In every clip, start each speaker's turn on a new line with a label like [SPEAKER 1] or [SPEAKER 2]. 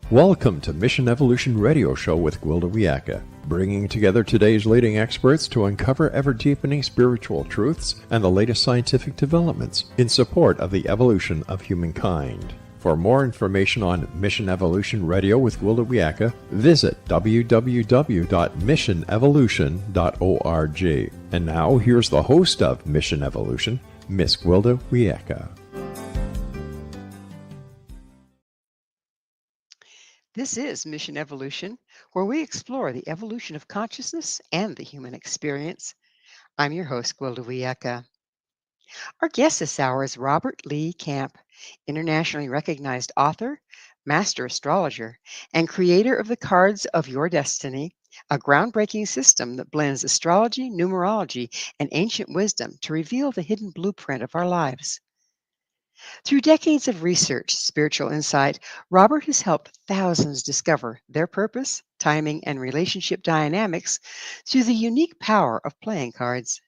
[SPEAKER 1] Welcome to Mission Evolution Radio Show with Gwilda Wiyaka, bringing together today's leading experts to uncover ever-deepening spiritual truths and the latest scientific developments in support of the evolution of humankind. For more information on Mission Evolution Radio with Gwilda Wiyaka, visit www.missionevolution.org. And now, here's the host of Mission Evolution, Miss Gwilda Wiyaka.
[SPEAKER 2] This is Mission Evolution, where we explore the evolution of consciousness and the human experience. I'm your host, Gwilda Wiyaka. Our guest this hour is Robert Lee Camp, internationally recognized author, master astrologer, and creator of the Cards of Your Destiny, a groundbreaking system that blends astrology, numerology, and ancient wisdom to reveal the hidden blueprint of our lives. Through decades of research, spiritual insight, Robert has helped thousands discover their purpose, timing, and relationship dynamics through the unique power of playing cards.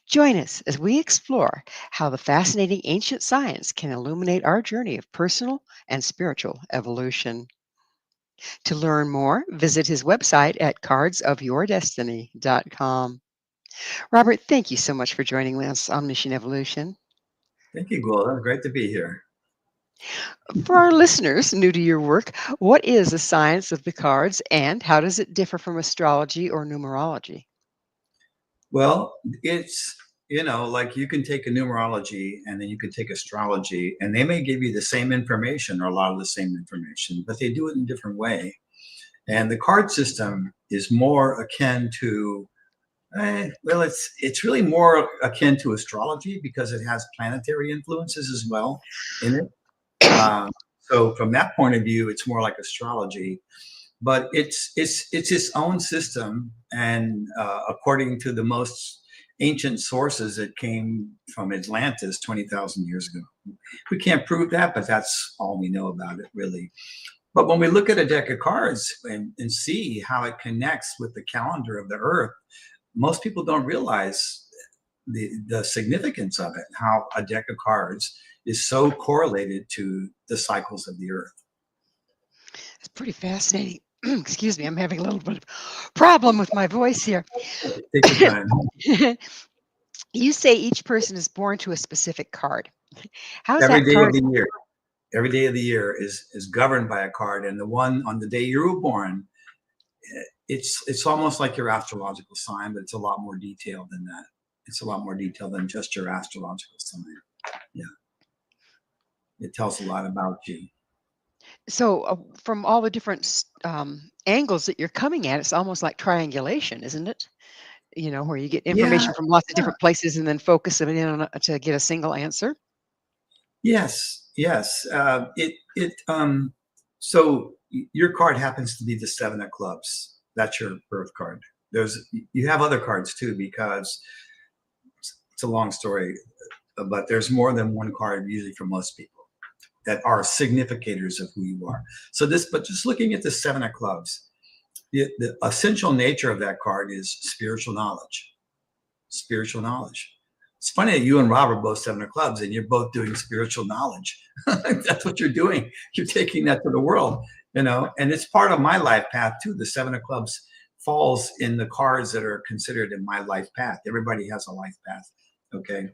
[SPEAKER 2] Join us as we explore how the fascinating ancient science can illuminate our journey of personal and spiritual evolution. To learn more, visit his website at cardsofyourdestiny.com. Robert, thank you so much for joining us on Mission Evolution.
[SPEAKER 3] Thank you, Gwilda. Great to be here.
[SPEAKER 2] For our listeners new to your work, what is the science of the cards and how does it differ from astrology or numerology?
[SPEAKER 3] Well, it's, like you can take a numerology and then you can take astrology, and they may give you the same information or a lot of the same information, but they do it in a different way. And the card system is more akin to, it's really more akin to astrology because it has planetary influences as well in it. So from that point of view, it's more like astrology, but it's its own system. And according to the most ancient sources, it came from Atlantis 20,000 years ago. We can't prove that, but that's all we know about it, really. But when we look at a deck of cards and see how it connects with the calendar of the Earth, most people don't realize the significance of it, how a deck of cards is so correlated to the cycles of the Earth.
[SPEAKER 2] It's pretty fascinating. Excuse me, I'm having a little bit of problem with my voice here.
[SPEAKER 3] Take your time.
[SPEAKER 2] You say each person is born to a specific card. How's
[SPEAKER 3] Every
[SPEAKER 2] that
[SPEAKER 3] day
[SPEAKER 2] card?
[SPEAKER 3] of the year. Every day of the year is governed by a card, and the one on the day you were born, it's almost like your astrological sign, but it's a lot more detailed than that. It's a lot more detailed than just your astrological sign. Yeah, it tells a lot about you.
[SPEAKER 2] So, from all the different angles that you're coming at, it's almost like triangulation, isn't it? Where you get information from lots of different places and then focus it in to get a single answer.
[SPEAKER 3] Yes. So your card happens to be the 7 of clubs. That's your birth card. You have other cards too, because it's a long story, but there's more than one card usually for most people that are significators of who you are. But just looking at the 7 of clubs, the essential nature of that card is spiritual knowledge. Spiritual knowledge. It's funny that you and Rob are both 7 of clubs and you're both doing spiritual knowledge. That's what you're doing. You're taking that to the world, and it's part of my life path too. The 7 of clubs falls in the cards that are considered in my life path. Everybody has a life path. Okay.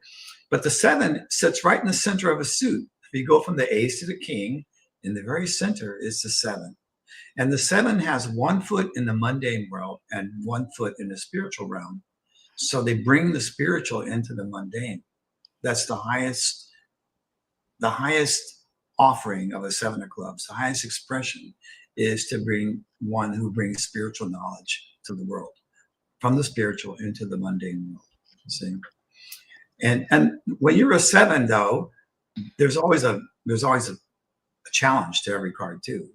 [SPEAKER 3] But the 7 sits right in the center of a suit. If you go from the ace to the king, in the very center is the 7. And the 7 has 1 foot in the mundane world and 1 foot in the spiritual realm. So they bring the spiritual into the mundane. That's the highest offering of a 7 of clubs. The highest expression is to bring one who brings spiritual knowledge to the world, from the spiritual into the mundane world. See? And when you're a 7, though, there's always a challenge to every card too.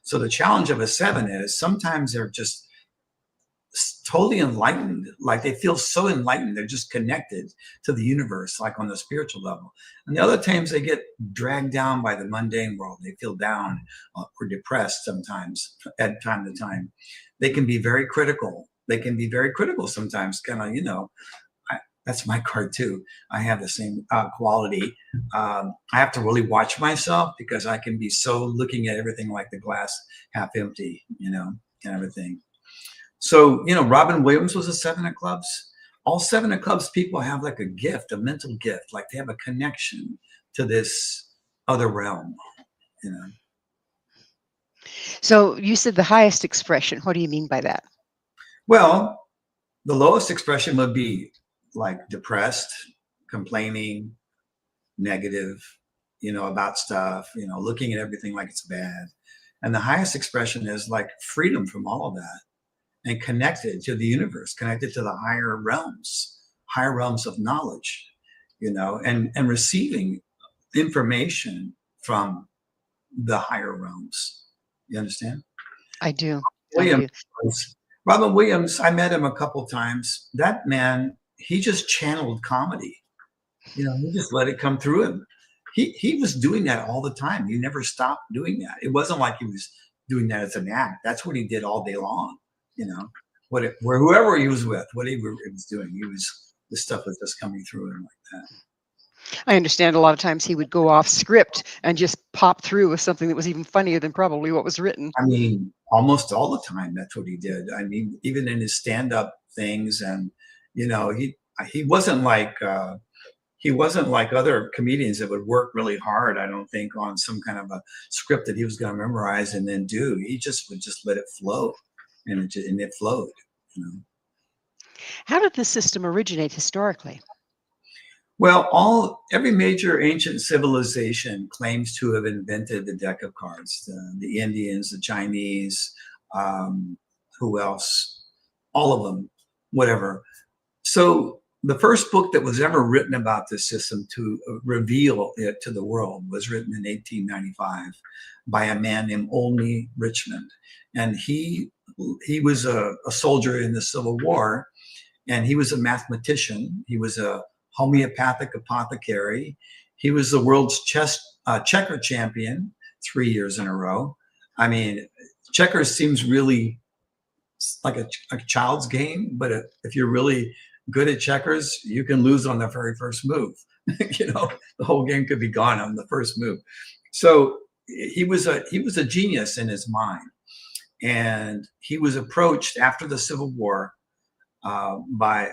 [SPEAKER 3] So the challenge of a 7 is sometimes they're just totally enlightened, like they feel so enlightened, they're just connected to the universe, like on the spiritual level. And the other times they get dragged down by the mundane world. They feel down or depressed sometimes at time to time. They can be very critical. Sometimes, kind of, That's my card too. I have the same quality. I have to really watch myself because I can be so looking at everything like the glass half empty, kind of a thing. So, Robin Williams was a seven of clubs. All seven of clubs people have like a gift, a mental gift, like they have a connection to this other realm, you know.
[SPEAKER 2] So you said the highest expression. What do you mean by that?
[SPEAKER 3] Well, the lowest expression would be like depressed, complaining, negative, about stuff, looking at everything like it's bad. And the highest expression is like freedom from all of that and connected to the universe, connected to the higher realms of knowledge, and receiving information from the higher realms. You understand?
[SPEAKER 2] I do. I
[SPEAKER 3] Williams,
[SPEAKER 2] do.
[SPEAKER 3] Robin Williams, I met him a couple times. That man, he just channeled comedy. He just let it come through him. He was doing that all the time. He never stopped doing that. It wasn't like he was doing that as an act. That's what he did all day long. Where whoever he was with, whatever he was doing, the stuff was just coming through him like that.
[SPEAKER 2] I understand a lot of times he would go off script and just pop through with something that was even funnier than probably what was written.
[SPEAKER 3] I mean, almost all the time, that's what he did. I mean, even in his stand-up things, and he wasn't like other comedians that would work really hard, I don't think, on some kind of a script that he was going to memorize and then do. He just would just let it flow, and it flowed.
[SPEAKER 2] How did this system originate historically?
[SPEAKER 3] Well, every major ancient civilization claims to have invented the deck of cards. The Indians, the Chinese, who else? All of them, whatever. So the first book that was ever written about this system to reveal it to the world was written in 1895 by a man named Olney Richmond. And he was a soldier in the Civil War, and he was a mathematician. He was a homeopathic apothecary. He was the world's checker champion 3 years in a row. I mean, checkers seems really like a child's game, but if you're really good at checkers, you can lose on the very first move. The whole game could be gone on the first move. So he was a genius in his mind, and he was approached after the Civil War by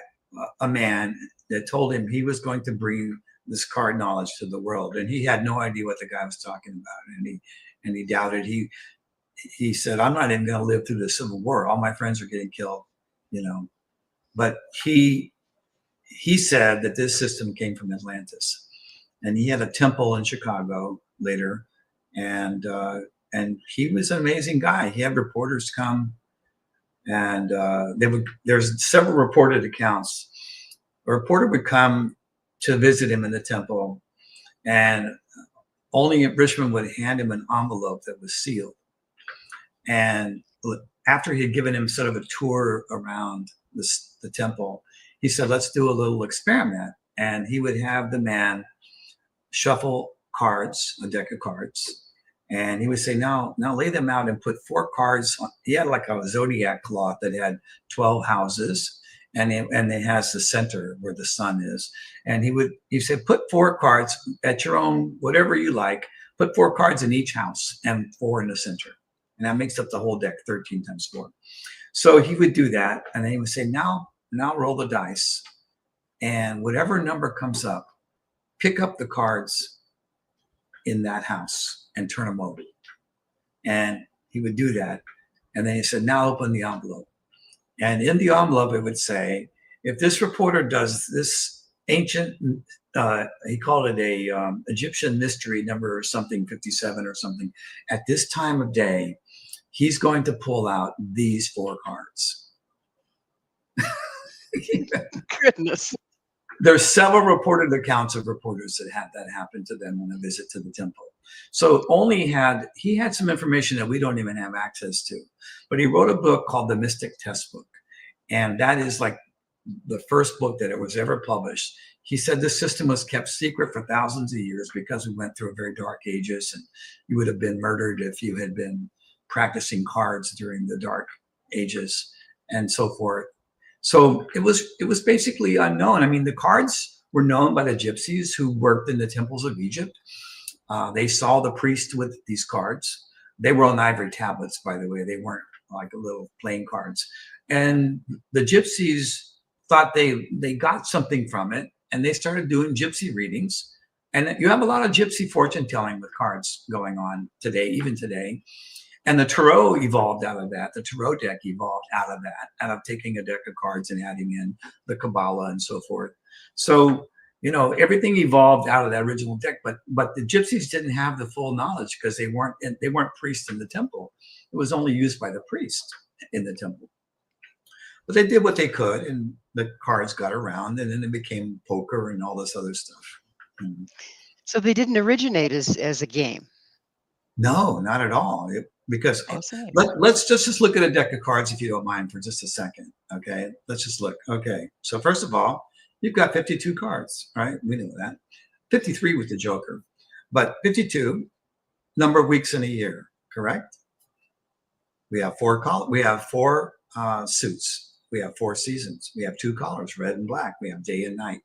[SPEAKER 3] a man that told him he was going to bring this card knowledge to the world, and he had no idea what the guy was talking about, and he doubted. He said, "I'm not even going to live through the Civil War. All my friends are getting killed," But he said that this system came from Atlantis, and he had a temple in Chicago later, and he was an amazing guy. He had reporters come, and there's several reported accounts. A reporter would come to visit him in the temple, and only Richmond would hand him an envelope that was sealed. And after he had given him sort of a tour around the temple, he said, "Let's do a little experiment." And he would have the man shuffle cards, a deck of cards, and he would say, now lay them out and put 4 cards on. He had like a zodiac cloth that had 12 houses, and it has the center where the sun is. And he said, put 4 cards at your own, whatever you like, put 4 cards in each house and 4 in the center. And that makes up the whole deck, 13 times 4. So he would do that. And then he would say, now roll the dice. And whatever number comes up, pick up the cards in that house and turn them over. And he would do that. And then he said, now open the envelope. And in the envelope, it would say, if this reporter does this ancient, he called it a Egyptian mystery number or something, 57 or something, at this time of day, he's going to pull out these 4 cards.
[SPEAKER 2] Goodness.
[SPEAKER 3] There's several reported accounts of reporters that had that happen to them on a visit to the temple. So he had some information that we don't even have access to, but he wrote a book called The Mystic Test Book. And that is like the first book that it was ever published. He said this system was kept secret for thousands of years because we went through a very dark ages, and you would have been murdered if you had been practicing cards during the dark ages and so forth. So it was basically unknown. I mean, the cards were known by the gypsies who worked in the temples of Egypt. They saw the priest with these cards. They were on ivory tablets, by the way. They weren't like little playing cards. And the gypsies thought they got something from it, and they started doing gypsy readings. And you have a lot of gypsy fortune telling with cards going on today, even today. And the tarot evolved out of that. The tarot deck evolved out of that, out of taking a deck of cards and adding in the Kabbalah and so forth. So, everything evolved out of that original deck, but the gypsies didn't have the full knowledge because they weren't priests in the temple. It was only used by the priest in the temple. But they did what they could, and the cards got around, and then it became poker and all this other stuff.
[SPEAKER 2] So they didn't originate as a game.
[SPEAKER 3] No, not at all. Because
[SPEAKER 2] Fascinating.
[SPEAKER 3] let's just look at a deck of cards, if you don't mind, for just a second. Okay, let's just look. Okay, so first of all, you've got 52 cards, right? We know that. 53 with the Joker, but 52 number of weeks in a year, correct? We have four suits. We have 4 seasons. We have 2 colors, red and black. We have day and night.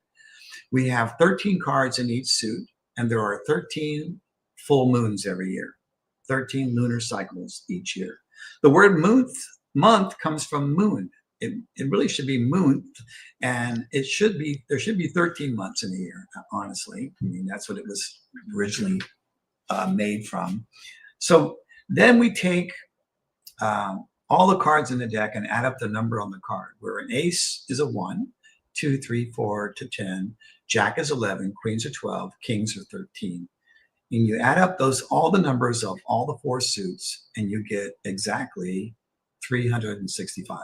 [SPEAKER 3] We have 13 cards in each suit, and there are 13 full moons every year. 13 lunar cycles each year. The word month comes from moon. It really should be moon, and there should be 13 months in a year, honestly. I mean, that's what it was originally made from. So then we take all the cards in the deck and add up the number on the card, where an ace is a 1, 2, 3, 4 to 10, jack is 11, queens are 12, kings are 13. And you add up all the numbers of all the 4 suits, and you get exactly 365.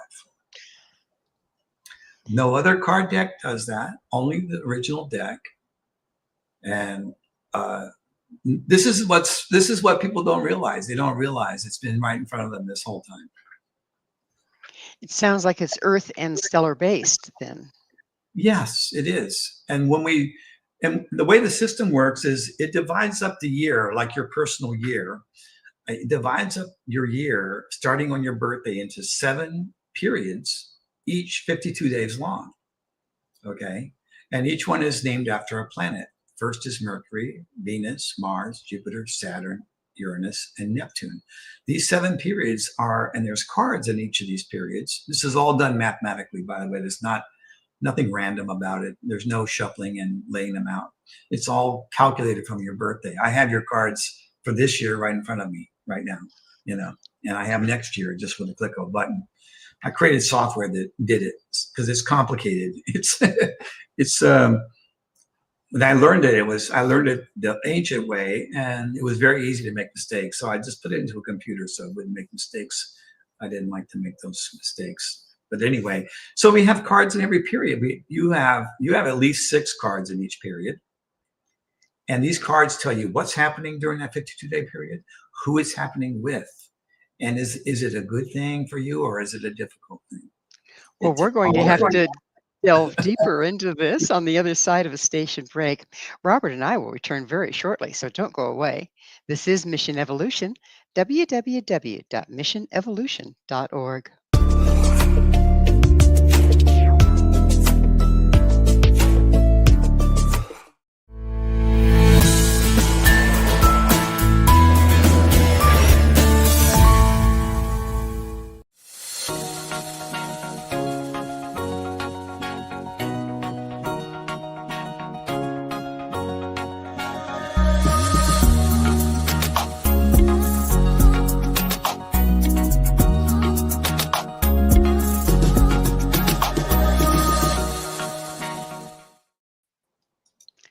[SPEAKER 3] No other card deck does that, only the original deck. And this is what people don't realize. They don't realize it's been right in front of them this whole time.
[SPEAKER 2] It sounds like it's Earth and stellar based then.
[SPEAKER 3] Yes, it is. And the way the system works is it divides up the year, like your personal year. It divides up your year starting on your birthday into 7 periods, each 52 days long. Okay. And each one is named after a planet. First is Mercury, Venus, Mars, Jupiter, Saturn, Uranus, and Neptune. These 7 periods and there's cards in each of these periods. This is all done mathematically, by the way. There's nothing random about it. There's no shuffling and laying them out. It's all calculated from your birthday. I have your cards for this year right in front of me right now, and I have next year just with a click of a button. I created software that did it because it's complicated. When I learned it, I learned it the ancient way, and it was very easy to make mistakes. So I just put it into a computer so it wouldn't make mistakes. I didn't like to make those mistakes. But anyway, so we have cards in every period. You have at least 6 cards in each period. And these cards tell you what's happening during that 52-day period, who it's happening with. And is it a good thing for you, or is it a difficult thing?
[SPEAKER 2] Well, we're going to have to delve deeper into this on the other side of a station break. Robert and I will return very shortly, so don't go away. This is Mission Evolution, www.missionevolution.org.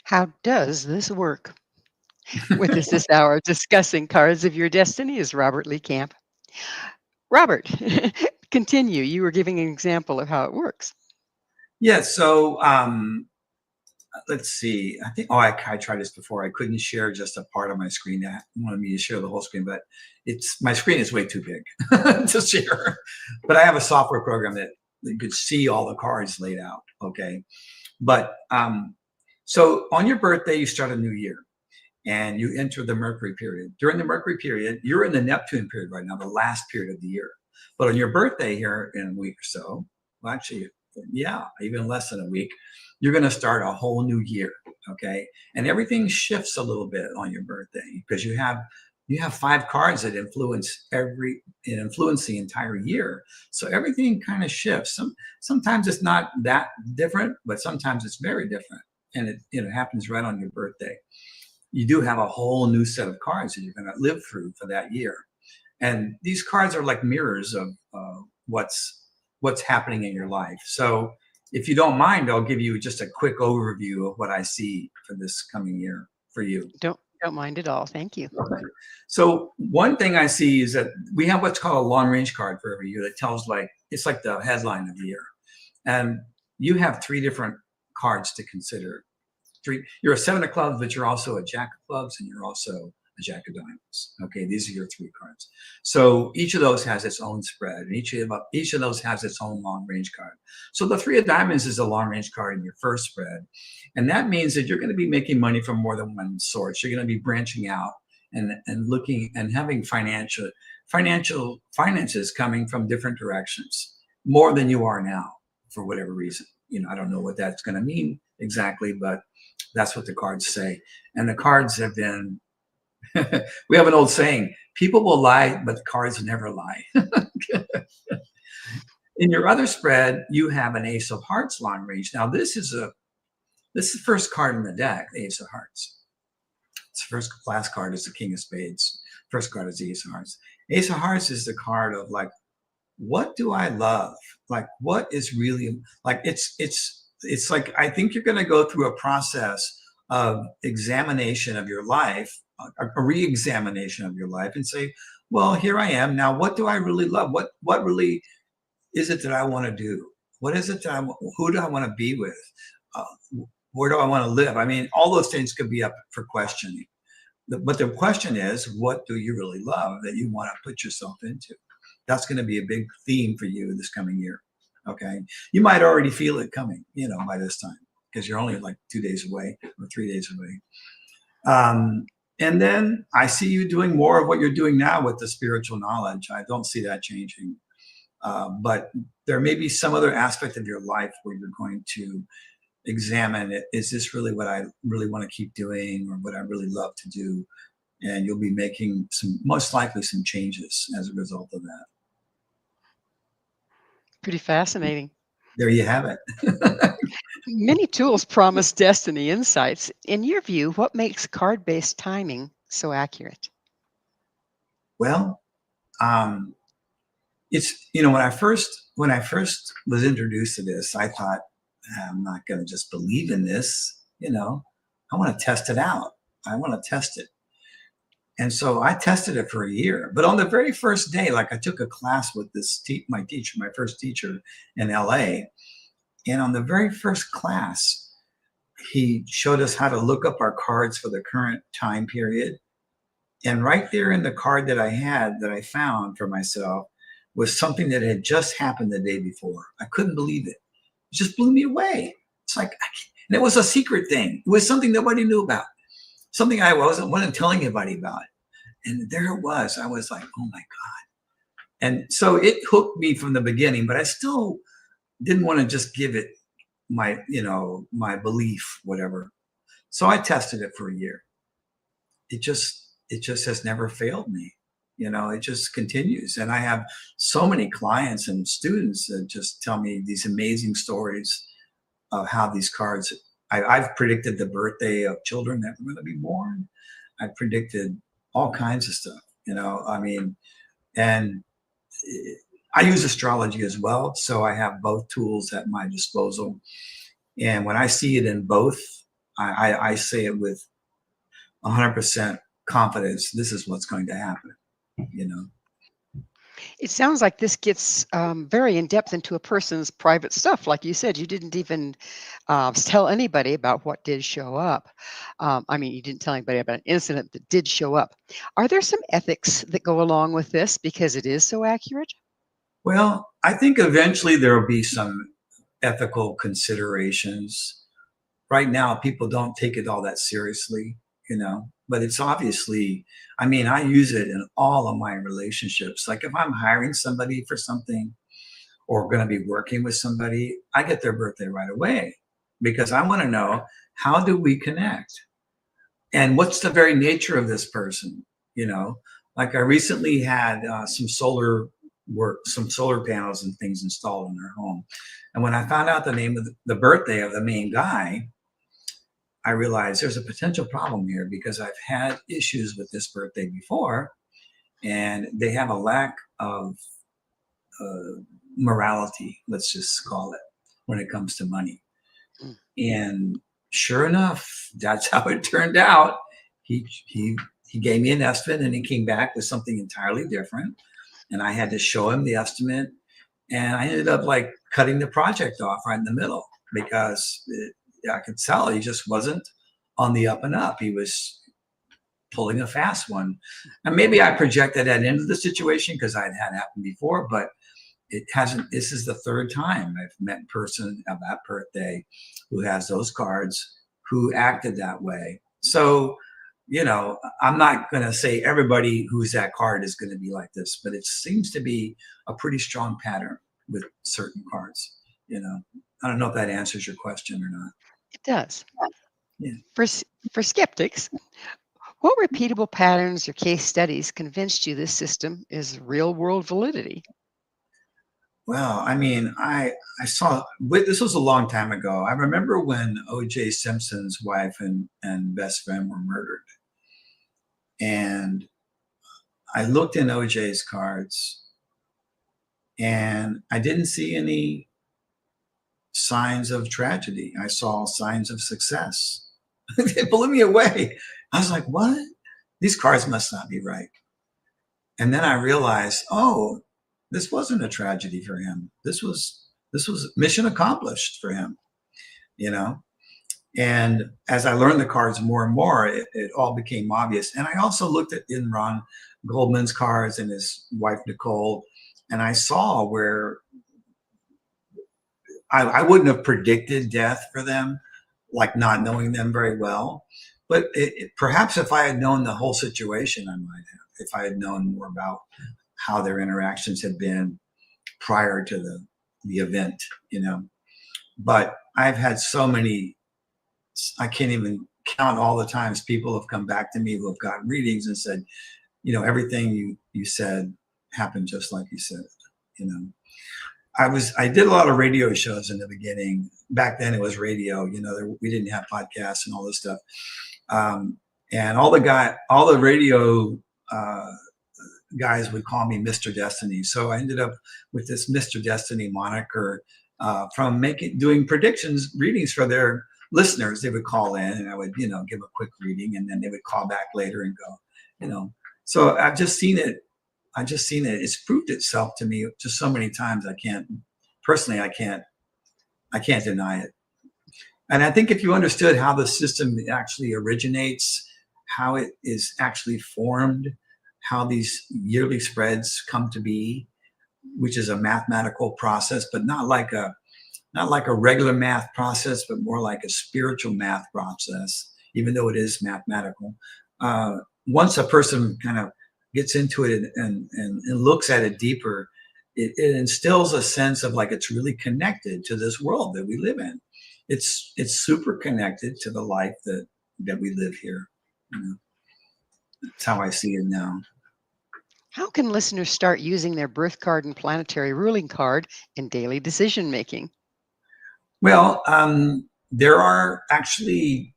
[SPEAKER 2] How does this work? With us this hour discussing Cards of Your Destiny is Robert Lee Camp. Robert, continue. You were giving an example of how it works.
[SPEAKER 3] Yeah, so let's see. I think I tried this before. I couldn't share just a part of my screen. That wanted me to share the whole screen, but my screen is way too big to share. But I have a software program that could see all the cards laid out. Okay, but so on your birthday, you start a new year and you enter the Mercury period. During the Mercury period, you're in the Neptune period right now, the last period of the year. But on your birthday here in a week or so, well, actually yeah, even less than a week, you're going to start a whole new year. Okay. And everything shifts a little bit on your birthday because you have 5 cards that influence the entire year. So everything kind of shifts. Sometimes it's not that different, but sometimes it's very different. And it happens right on your birthday. You do have a whole new set of cards that you're going to live through for that year. And these cards are like mirrors of what's happening in your life. So if you don't mind, I'll give you just a quick overview of what I see for this coming year for you.
[SPEAKER 2] Don't mind at all. Thank you.
[SPEAKER 3] Okay. So one thing I see is that we have what's called a long range card for every year that tells it's like the headline of the year. And you have 3 different cards to consider. You're a 7 of clubs, but you're also a jack of clubs and you're also a jack of diamonds. Okay, these are your 3 cards. So each of those has its own spread, and each of those has its own long range card. So the 3 of diamonds is a long range card in your first spread, and that means that you're going to be making money from more than one source. You're going to be branching out and looking and having finances coming from different directions, more than you are now for whatever reason. I don't know what that's going to mean exactly, but that's what the cards say. And the cards have been, we have an old saying, people will lie, but the cards never lie. In your other spread, you have an Ace of Hearts long range. Now, this is the first card in the deck, the Ace of Hearts. Its first class card is the King of Spades. First card is the Ace of Hearts. Ace of Hearts is the card of what do I love? What is really it's like, I think you're going to go through a process of examination of your life, a re-examination of your life, and say, well, here I am now. What do I really love? What really is it that I want to do? What is it who do I want to be with? Where do I want to live? I mean, all those things could be up for questioning. But the question is, what do you really love that you want to put yourself into? That's going to be a big theme for you this coming year. Okay. You might already feel it coming, by this time, because you're only 2 days away or 3 days away. And then I see you doing more of what you're doing now with the spiritual knowledge. I don't see that changing. But there may be some other aspect of your life where you're going to examine it. Is this really what I really want to keep doing, or what I really love to do? And you'll be making most likely some changes as a result of that.
[SPEAKER 2] Pretty fascinating.
[SPEAKER 3] There you have it.
[SPEAKER 2] Many tools promise destiny insights. In your view, what makes card-based timing so accurate?
[SPEAKER 3] Well, it's when I first was introduced to this, I thought, I'm not going to just believe in this. I want to test it out. I want to test it. And so I tested it for a year. But on the very first day, I took a class with my first teacher in LA. And on the very first class, he showed us how to look up our cards for the current time period. And right there in the card that I found for myself was something that had just happened the day before. I couldn't believe it. It just blew me away. It's and it was a secret thing. It was something nobody knew about. Something I wasn't telling anybody about. And there it was. I was like, oh my God. And so it hooked me from the beginning, but I still didn't want to just give it my belief, whatever. So I tested it for a year. It just has never failed me. It just continues. And I have so many clients and students that just tell me these amazing stories of how these cards, I've predicted the birthday of children that were going to be born. I've predicted all kinds of stuff, and I use astrology as well. So I have both tools at my disposal. And when I see it in both, I say it with 100% confidence. This is what's going to happen,
[SPEAKER 2] It sounds like this gets very in depth into a person's private stuff. Like you said, you didn't even tell anybody about what did show up. You didn't tell anybody about an incident that did show up. Are there some ethics that go along with this because it is so accurate?
[SPEAKER 3] Well, I think eventually there will be some ethical considerations. Right now, people don't take it all that seriously, but it's obviously, I use it in all of my relationships. Like if I'm hiring somebody for something, or going to be working with somebody, I get their birthday right away because I want to know, how do we connect? And what's the very nature of this person? You know, like I recently had some solar panels and things installed in their home. And when I found out the name of the birthday of the main guy, I realized there's a potential problem here because I've had issues with this birthday before, and they have a lack of morality, let's just call it, when it comes to money.
[SPEAKER 2] Mm.
[SPEAKER 3] And sure enough, that's how it turned out. He gave me an estimate, and he came back with something entirely different. And I had to show him the estimate, and I ended up like cutting the project off right in the middle because I could tell he just wasn't on the up and up. He was pulling a fast one. And maybe I projected that into the situation because I'd had happened before, but it hasn't. This is the third time I've met a person of that birthday who has those cards who acted that way. So, you know, I'm not going to say everybody who's that card is going to be like this, but it seems to be a pretty strong pattern with certain cards. You know, I don't know if that answers your question or not.
[SPEAKER 2] It does.
[SPEAKER 3] Yeah.
[SPEAKER 2] For skeptics, what repeatable patterns or case studies convinced you this system is real-world validity?
[SPEAKER 3] Well, I mean, I saw this was a long time ago. I remember when O.J. Simpson's wife and best friend were murdered, and I looked in O.J.'s cards, and I didn't see any signs of tragedy. I saw signs of success. It blew me away. I was like, "What? These cards must not be right." And then I realized, oh, this wasn't a tragedy for him. This was mission accomplished for him, you know. And as I learned the cards more and more, it all became obvious. And I also looked at in Ron Goldman's cards and his wife Nicole, and I saw where I wouldn't have predicted death for them, like not knowing them very well. But perhaps if I had known the whole situation, I might have. If I had known more about how their interactions had been prior to the event, you know. But I've had so many, I can't even count all the times people have come back to me who have gotten readings and said, you know, everything you said happened just like you said, you know. I did a lot of radio shows in the beginning. Back then it was radio, you know, we didn't have podcasts and all this stuff. And all the radio guys would call me Mr. Destiny. So I ended up with this Mr. Destiny moniker from doing predictions, readings for their listeners. They would call in and I would, you know, give a quick reading, and then they would call back later and go, you know. So I've just seen it. It's proved itself to me just so many times. I can't deny it. And I think if you understood how the system actually originates, how it is actually formed, how these yearly spreads come to be, which is a mathematical process, but not like a regular math process, but more like a spiritual math process, even though it is mathematical. Once a person kind of gets into it and looks at it deeper, it instills a sense of like it's really connected to this world that we live in. It's super connected to the life that we live here. You know? That's how I see it now.
[SPEAKER 2] How can listeners start using their birth card and planetary ruling card in daily decision making?
[SPEAKER 3] Well, there are actually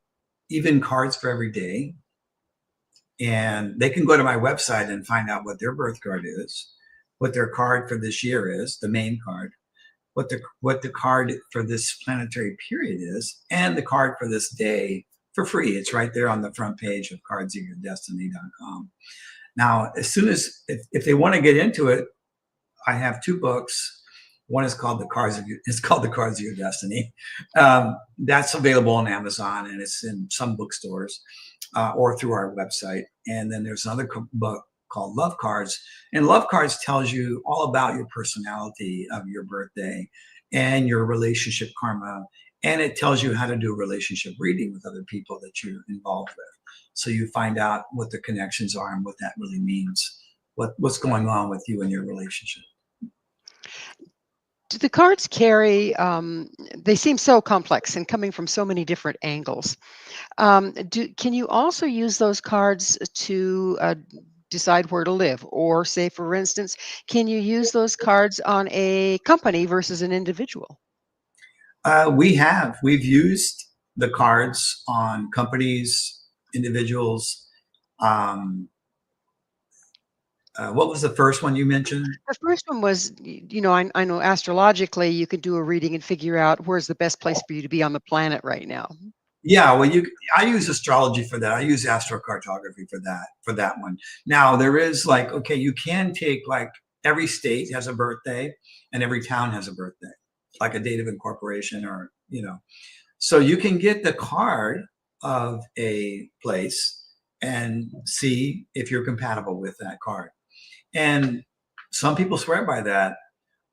[SPEAKER 3] even cards for every day, and they can go to my website and find out what their birth card is, what their card for this year is, the main card, what the card for this planetary period is, and the card for this day for free. It's right there on the front page of cardsofyourdestiny.com. Now, as soon as if they want to get into it, I have two books. One is called the Cards of Your Destiny. That's available on Amazon, and it's in some bookstores or through our website. And then there's another book called Love Cards, and Love Cards tells you all about your personality of your birthday and your relationship karma, and it tells you how to do a relationship reading with other people that you're involved with, so you find out what the connections are and what that really means, what's going on with you in your relationship.
[SPEAKER 2] Do the cards carry, they seem so complex and coming from so many different angles. Can you also use those cards to decide where to live? Or, say, for instance, can you use those cards on a company versus an individual?
[SPEAKER 3] We've used the cards on companies, individuals. Um, what was the first one you mentioned?
[SPEAKER 2] The first one was, I know astrologically you could do a reading and figure out where's the best place for you to be on the planet right now.
[SPEAKER 3] Yeah, well, I use astrology for that. I use astrocartography for that one. Now there is like, okay, you can take like every state has a birthday and every town has a birthday, like a date of incorporation or, so you can get the card of a place and see if you're compatible with that card. And some people swear by that.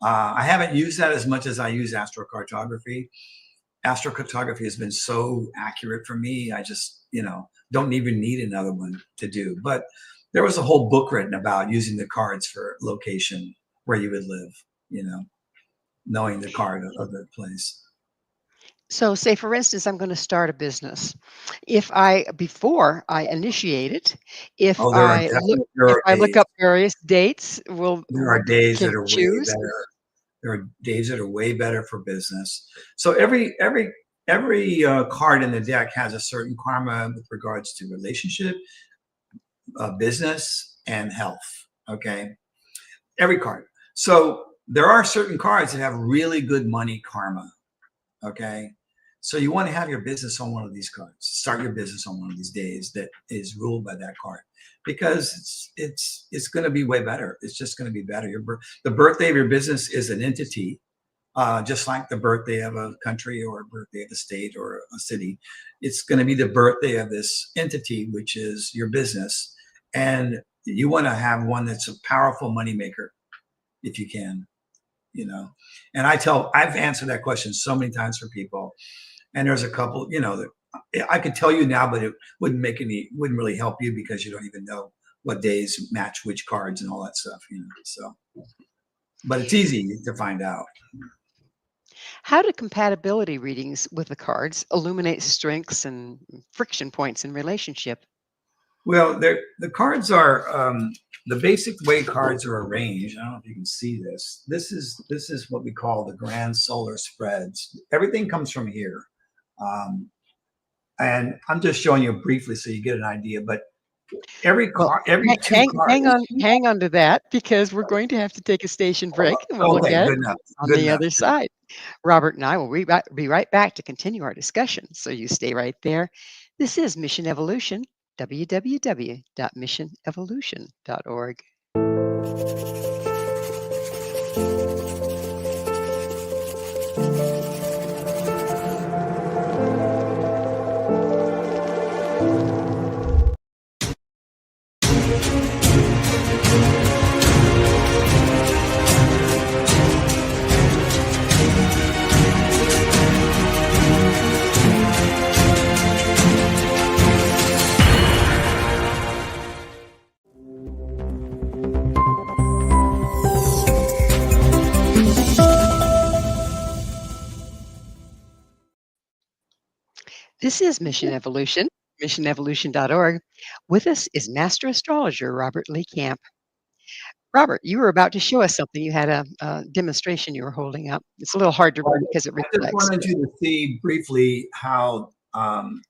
[SPEAKER 3] I haven't used that as much as I use astrocartography. Astrocartography has been so accurate for me. I just, don't even need another one to do. But there was a whole book written about using the cards for location where you would live, knowing the card of the place.
[SPEAKER 2] So, say for instance, I'm going to start a business. Before I initiate it, if
[SPEAKER 3] Oh,
[SPEAKER 2] I look, if I look
[SPEAKER 3] days.
[SPEAKER 2] up various dates,
[SPEAKER 3] There are days
[SPEAKER 2] can
[SPEAKER 3] that are way
[SPEAKER 2] choose.
[SPEAKER 3] better. There are days that are way better for business. So every card in the deck has a certain karma with regards to relationship, business, and health. Okay, every card. So there are certain cards that have really good money karma. Okay, so you want to have your business on one of these cards. Start your business on one of these days that is ruled by that card, because it's going to be way better. It's just going to be better. The birthday of your business is an entity, just like the birthday of a country or a birthday of a state or a city. It's going to be the birthday of this entity, which is your business, and you want to have one that's a powerful moneymaker if you can. And I've answered that question so many times for people, and there's a couple, that I could tell you now, but it wouldn't really help you because you don't even know what days match which cards and all that stuff, so, but it's easy to find out.
[SPEAKER 2] How do compatibility readings with the cards illuminate strengths and friction points in relationship?
[SPEAKER 3] Well, the cards are, the basic way cards are arranged. I don't know if you can see this. This is what we call the grand solar spreads. Everything comes from here. And I'm just showing you briefly so you get an idea, but every
[SPEAKER 2] Well,
[SPEAKER 3] two cards.
[SPEAKER 2] hang on to that because we're going to have to take a station break and we'll look
[SPEAKER 3] Okay,
[SPEAKER 2] at it
[SPEAKER 3] good enough.
[SPEAKER 2] on
[SPEAKER 3] Good
[SPEAKER 2] the
[SPEAKER 3] enough.
[SPEAKER 2] other side. Robert and I will be right back to continue our discussion. So you stay right there. This is Mission Evolution, www.missionevolution.org. This is Mission Evolution, missionevolution.org. With us is Master Astrologer Robert Lee Camp. Robert, you were about to show us something. You had a demonstration you were holding up. It's a little hard to read because it
[SPEAKER 3] I just
[SPEAKER 2] reflects.
[SPEAKER 3] wanted you to see briefly how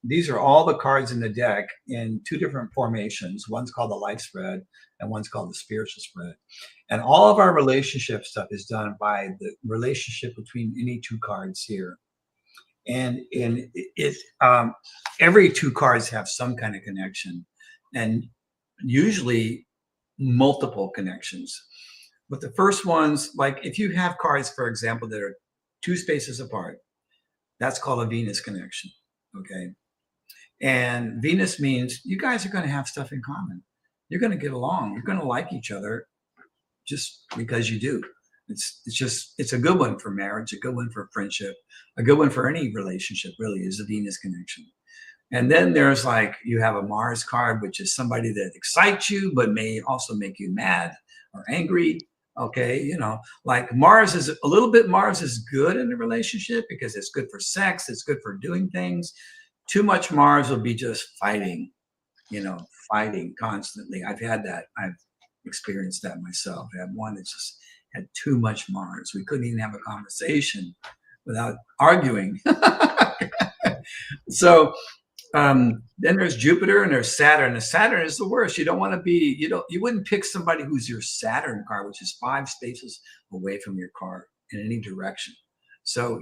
[SPEAKER 3] these are all the cards in the deck in two different formations. One's called the life spread and one's called the spiritual spread. And all of our relationship stuff is done by the relationship between any two cards here. And every two cards have some kind of connection, and usually multiple connections. But the first ones, like if you have cards, for example, that are two spaces apart, that's called a Venus connection. Okay. And Venus means you guys are going to have stuff in common. You're going to get along. You're going to like each other just because you do. It's a good one for marriage, a good one for friendship, a good one for any relationship, really, is a Venus connection. And then there's like, you have a Mars card, which is somebody that excites you, but may also make you mad or angry. Okay, like Mars is a little bit. Mars is good in a relationship because it's good for sex. It's good for doing things. Too much Mars will be just fighting, fighting constantly. I've had that. I've experienced that myself. I had one that just had too much Mars. We couldn't even have a conversation without arguing. So then there's Jupiter and there's Saturn. And Saturn is the worst. You don't want to be, you wouldn't pick somebody who's your Saturn card, which is 5 spaces away from your card in any direction. So,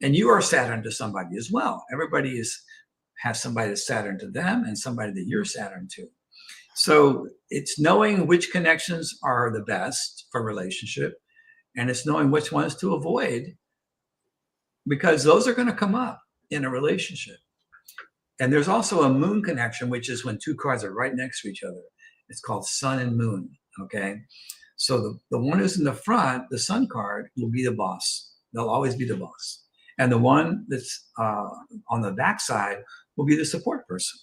[SPEAKER 3] and you are Saturn to somebody as well. Everybody has somebody that's Saturn to them and somebody that you're Saturn to. So it's knowing which connections are the best for relationship, and it's knowing which ones to avoid, because those are going to come up in a relationship. And there's also a moon connection, which is when two cards are right next to each other. It's called sun and moon. Okay. So the one who's in the front, the sun card, will be the boss. They'll always be the boss. And the one that's on the backside will be the support person.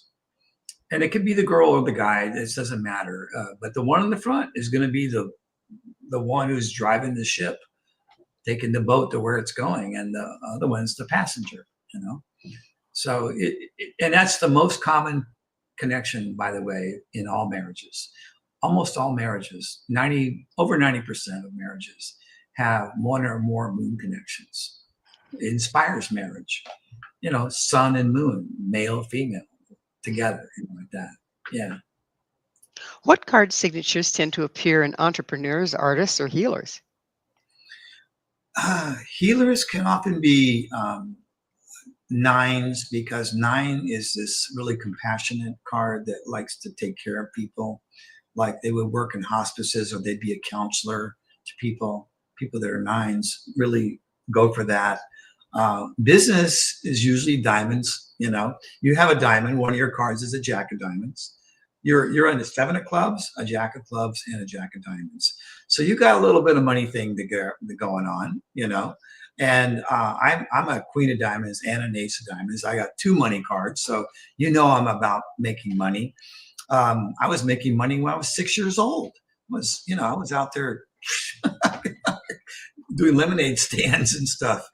[SPEAKER 3] And it could be the girl or the guy. It doesn't matter. But the one in the front is going to be the one who's driving the ship, taking the boat to where it's going. And the other one's the passenger, So and that's the most common connection, by the way, in all marriages. Almost all marriages, over 90% of marriages have one or more moon connections. It inspires marriage. Sun and moon, male, female, together, like that. Yeah.
[SPEAKER 2] What card signatures tend to appear in entrepreneurs, artists, or healers?
[SPEAKER 3] Healers can often be 9s, because 9 is this really compassionate card that likes to take care of people. Like they would work in hospices, or they'd be a counselor to people. People that are 9s really go for that. Business is usually diamonds. You have a diamond. One of your cards is a jack of diamonds. You're in the 7 of clubs, a jack of clubs, and a jack of diamonds. So you got a little bit of money thing going on, And I'm a queen of diamonds and an ace of diamonds. I got 2 money cards, so I'm about making money. I was making money when I was 6 years old. I was out there doing lemonade stands and stuff.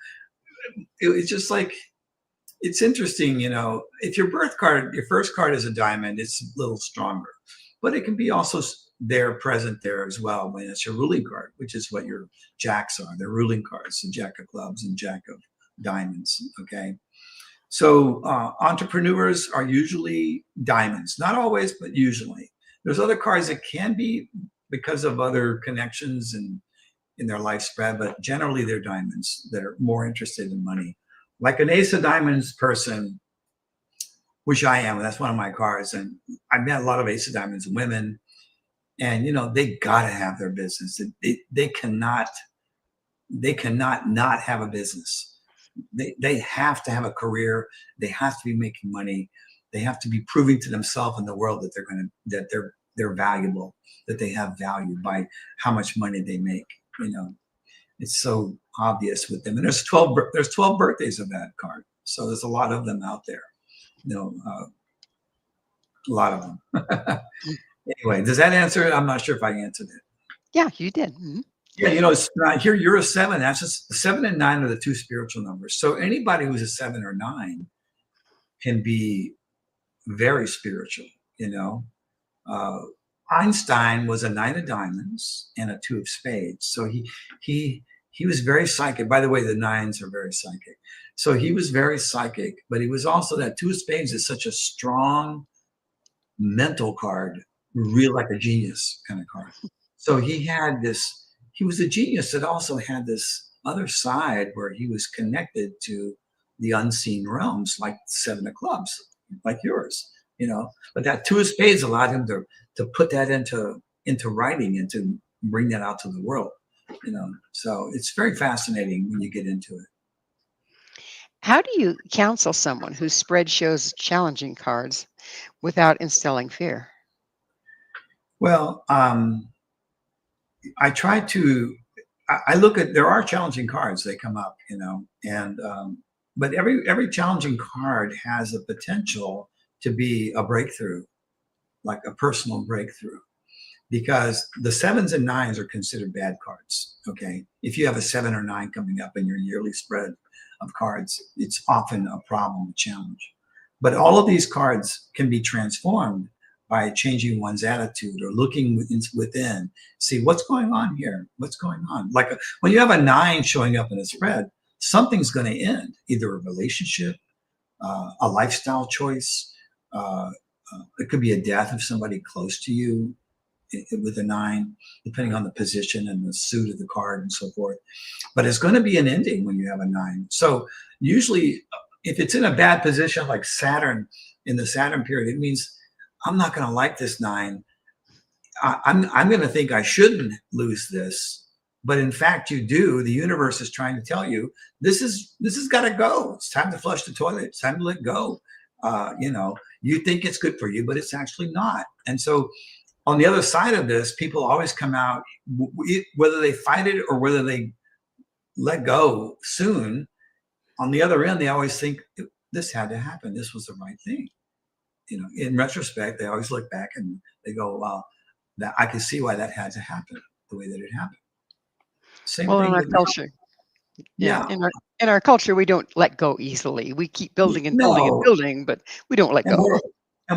[SPEAKER 3] It was just like, it's interesting, if your birth card, your first card is a diamond, it's a little stronger, but it can be also present there as well when it's your ruling card, which is what your jacks are. They're ruling cards, the jack of clubs and jack of diamonds. Okay. So entrepreneurs are usually diamonds, not always, but usually. There's other cards that can be because of other connections and in their life spread, but generally they're diamonds. They're more interested in money. Like an ace of diamonds person, which I am, that's one of my cards. And I've met a lot of ace of diamonds women, and they gotta have their business. They cannot not have a business. They have to have a career. They have to be making money. They have to be proving to themselves in the world that they're valuable, that they have value by how much money they make. It's so obvious with them. And there's 12 birthdays of that card. So there's a lot of them out there. A lot of them. Anyway, does that answer it? I'm not sure if I answered it.
[SPEAKER 2] Yeah, you did. Mm-hmm.
[SPEAKER 3] Yeah, it's not here. You're a 7. That's just 7 and 9 are the 2 spiritual numbers. So anybody who's a 7 or 9 can be very spiritual. Einstein was a 9 of diamonds and a 2 of spades. So he was very psychic. By the way, the 9s are very psychic. So he was very psychic, but he was also, that 2 of spades is such a strong mental card, real, like a genius kind of card. So he was a genius that also had this other side where he was connected to the unseen realms, like 7 of clubs, like yours, but that 2 of spades allowed him to put that into writing and to bring that out to the world, so it's very fascinating when you get into it.
[SPEAKER 2] How do you counsel someone whose spread shows challenging cards without instilling fear?
[SPEAKER 3] Well, I try to, I look at, there are challenging cards, they come up, and, but every challenging card has the potential to be a breakthrough, like a personal breakthrough. because the 7s and 9s are considered bad cards. Okay. If you have a 7 or 9 coming up in your yearly spread of cards, it's often a problem, a challenge. But all of these cards can be transformed by changing one's attitude or looking within, see what's going on here, what's going on. Like when you have a 9 showing up in a spread, something's going to end, either a relationship, a lifestyle choice. It could be a death of somebody close to you with a 9, depending on the position and the suit of the card and so forth. But it's going to be an ending when you have a 9. So usually, if it's in a bad position like Saturn, in the Saturn period, it means I'm not going to like this 9. I'm going to think I shouldn't lose this, but in fact you do. The universe is trying to tell you this has got to go. It's time to flush the toilet. It's time to let go. You think it's good for you, but it's actually not. And so on the other side of this, people always come out, whether they fight it or whether they let go soon. On the other end, they always think this had to happen. This was the right thing. In retrospect, they always look back and they go, "Well, that I can see why that had to happen the way that it happened." Same
[SPEAKER 2] Well,
[SPEAKER 3] thing
[SPEAKER 2] in our
[SPEAKER 3] with
[SPEAKER 2] culture,
[SPEAKER 3] yeah.
[SPEAKER 2] in our culture, we don't let go easily. We keep building and building and
[SPEAKER 3] No,
[SPEAKER 2] building, but we don't let
[SPEAKER 3] and
[SPEAKER 2] go.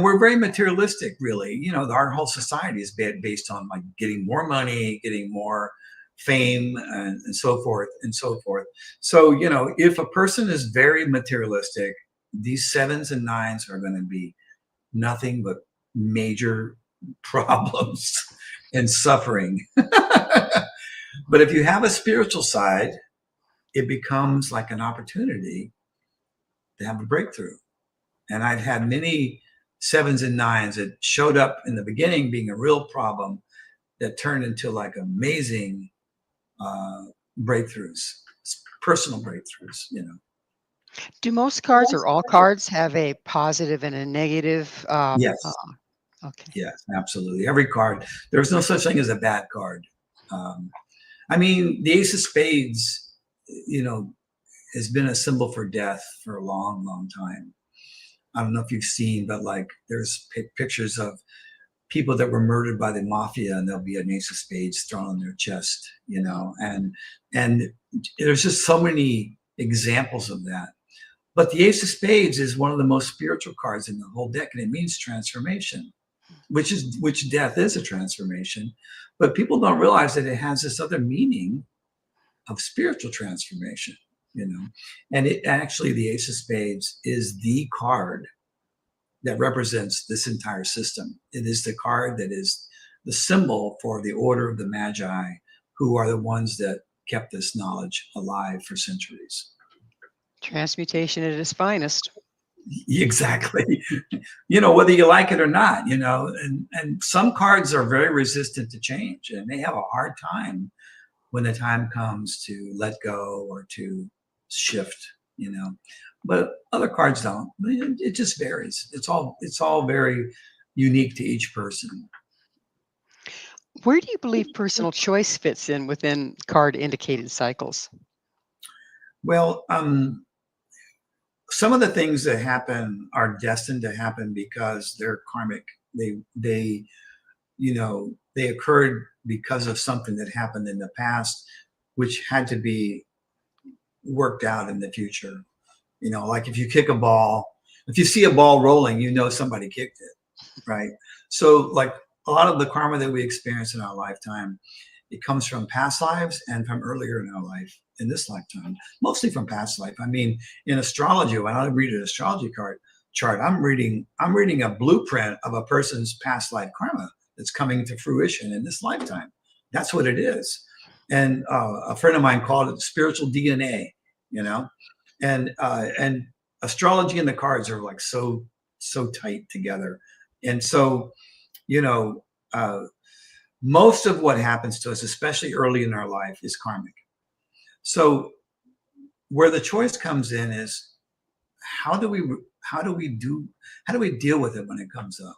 [SPEAKER 3] we're very materialistic, really. Our whole society is based on like getting more money, getting more fame, and so forth and so forth. So if a person is very materialistic, these 7s and 9s are going to be nothing but major problems and suffering. But if you have a spiritual side, it becomes like an opportunity to have a breakthrough. And I've had many 7s and 9s that showed up in the beginning being a real problem that turned into like amazing breakthroughs, personal breakthroughs.
[SPEAKER 2] Do most cards or all cards have a positive and a negative?
[SPEAKER 3] Yes.
[SPEAKER 2] Okay.
[SPEAKER 3] Yes, absolutely. Every card. There's no such thing as a bad card. The Ace of Spades, has been a symbol for death for a long, long time. I don't know if you've seen, but like there's pictures of people that were murdered by the mafia, and there'll be an Ace of Spades thrown on their chest, and there's just so many examples of that. But the Ace of Spades is one of the most spiritual cards in the whole deck, and it means transformation, which death is a transformation. But people don't realize that it has this other meaning of spiritual transformation, and it actually, the Ace of Spades is the card that represents this entire system. It is the card that is the symbol for the order of the Magi, who are the ones that kept this knowledge alive for centuries.
[SPEAKER 2] Transmutation at its finest.
[SPEAKER 3] Exactly. Whether you like it or not, and some cards are very resistant to change, and they have a hard time when the time comes to let go or to shift, but other cards don't. It just varies. It's all very unique to each person.
[SPEAKER 2] Where do you believe personal choice fits in within card indicated cycles?
[SPEAKER 3] Well, some of the things that happen are destined to happen because they're karmic. They occurred because of something that happened in the past, which had to be worked out in the future. Like if you kick a ball, if you see a ball rolling, somebody kicked it, right? So like a lot of the karma that we experience in our lifetime, it comes from past lives and from earlier in our life, in this lifetime, mostly from past life. In astrology, when I read an astrology chart, I'm reading a blueprint of a person's past life karma that's coming to fruition in this lifetime. That's what it is. And a friend of mine called it spiritual DNA, and astrology and the cards are like so tight together. And so, most of what happens to us, especially early in our life, is karmic. So where the choice comes in is how do we deal with it when it comes up?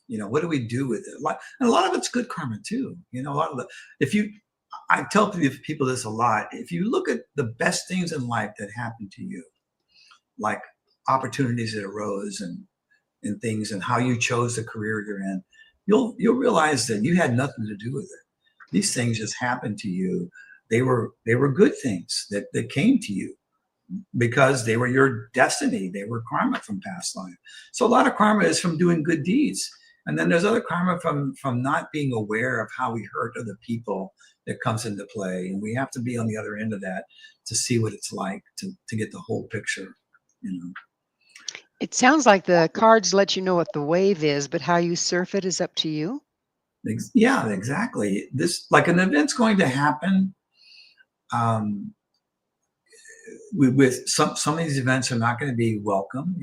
[SPEAKER 3] What do we do with it? And a lot of it's good karma too. I tell people this a lot. If you look at the best things in life that happened to you, like opportunities that arose and things and how you chose the career you're in, you'll realize that you had nothing to do with it. These things just happened to you. They were good things that came to you because they were your destiny. They were karma from past life. So a lot of karma is from doing good deeds. And then there's other karma from not being aware of how we hurt other people that comes into play. And we have to be on the other end of that to see what it's like to get the whole picture, you know.
[SPEAKER 2] It sounds like the cards let you know what the wave is, but how you surf it is up to you.
[SPEAKER 3] Yeah, exactly. This, like, an event's going to happen. With some of these events are not going to be welcome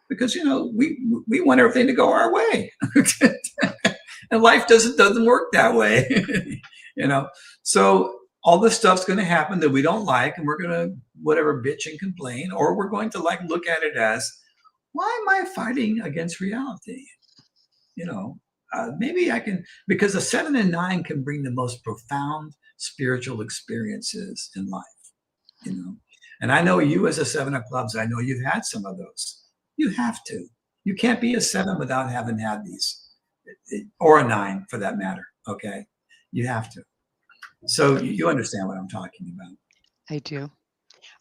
[SPEAKER 3] because, you know, we want everything to go our way. And life doesn't work that way. You know, so all this stuff's going to happen that we don't like, and we're going to whatever bitch and complain, or we're going to like look at it as, why am I fighting against reality? You know, maybe I can, because a 7 and 9 can bring the most profound spiritual experiences in life, you know. And I know you as a 7 of clubs, I know you've had some of those. You have to. You can't be a 7 without having had these, or a 9 for that matter. Okay, you have to. So you understand what I'm talking about.
[SPEAKER 2] I do.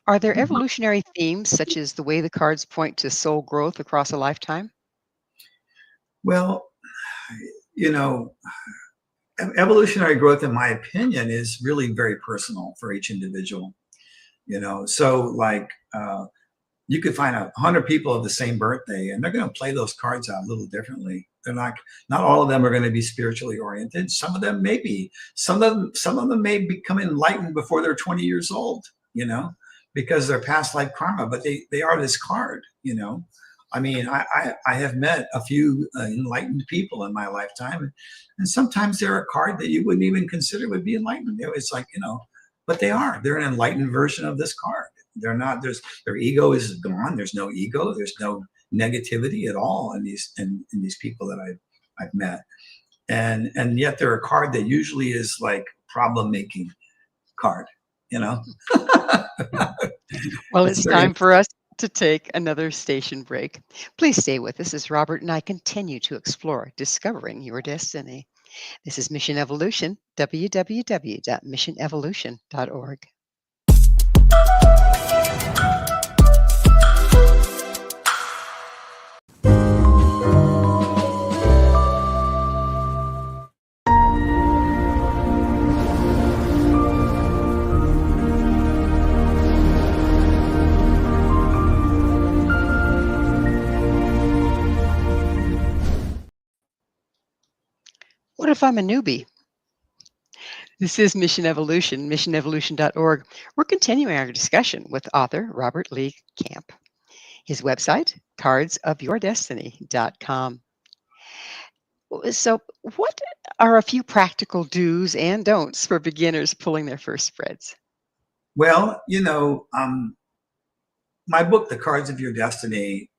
[SPEAKER 2] Are there evolutionary themes, such as the way the cards point to soul growth across a lifetime?
[SPEAKER 3] Well, you know, evolutionary growth, in my opinion, is really very personal for each individual. You know, so like you could find 100 people of the same birthday, and they're going to play those cards out a little differently. They're not all of them are going to be spiritually oriented. Some of them may be. Some of them may become enlightened before they're 20 years old. You know, because they're past life karma, but they are this card. You know, I mean, I have met a few enlightened people in my lifetime, and sometimes they're a card that you wouldn't even consider would be enlightened. It's like, you know, but they're an enlightened version of this card. They're not, their ego is gone. There's no ego. There's no negativity at all in these people that I've met. And yet they're a card that usually is like problem making card, you know?
[SPEAKER 2] Well, it's time for us to take another station break. Please stay with us as Robert and I continue to explore discovering your destiny. This is Mission Evolution, www.missionevolution.org. What if I'm a newbie? This is Mission Evolution, missionevolution.org. We're continuing our discussion with author Robert Lee Camp. His website, cardsofyourdestiny.com. So, what are a few practical do's and don'ts for beginners pulling their first spreads?
[SPEAKER 3] Well, you know, my book, The Cards of Your Destiny,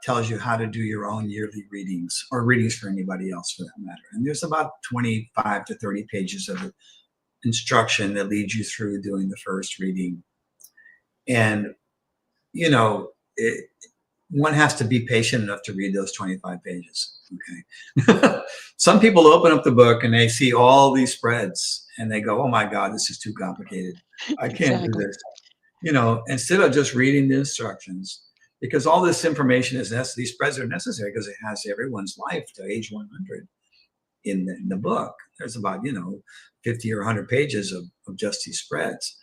[SPEAKER 3] tells you how to do your own yearly readings, or readings for anybody else for that matter. And there's about 25 to 30 pages of instruction that leads you through doing the first reading. And, you know, one has to be patient enough to read those 25 pages. Okay. Some people open up the book and they see all these spreads and they go, oh my God, this is too complicated. I can't do this. You know, instead of just reading the instructions, because all this information is necessary, these spreads are necessary because it has everyone's life to age 100 in the book. There's about, you know, 50 or 100 pages of just these spreads.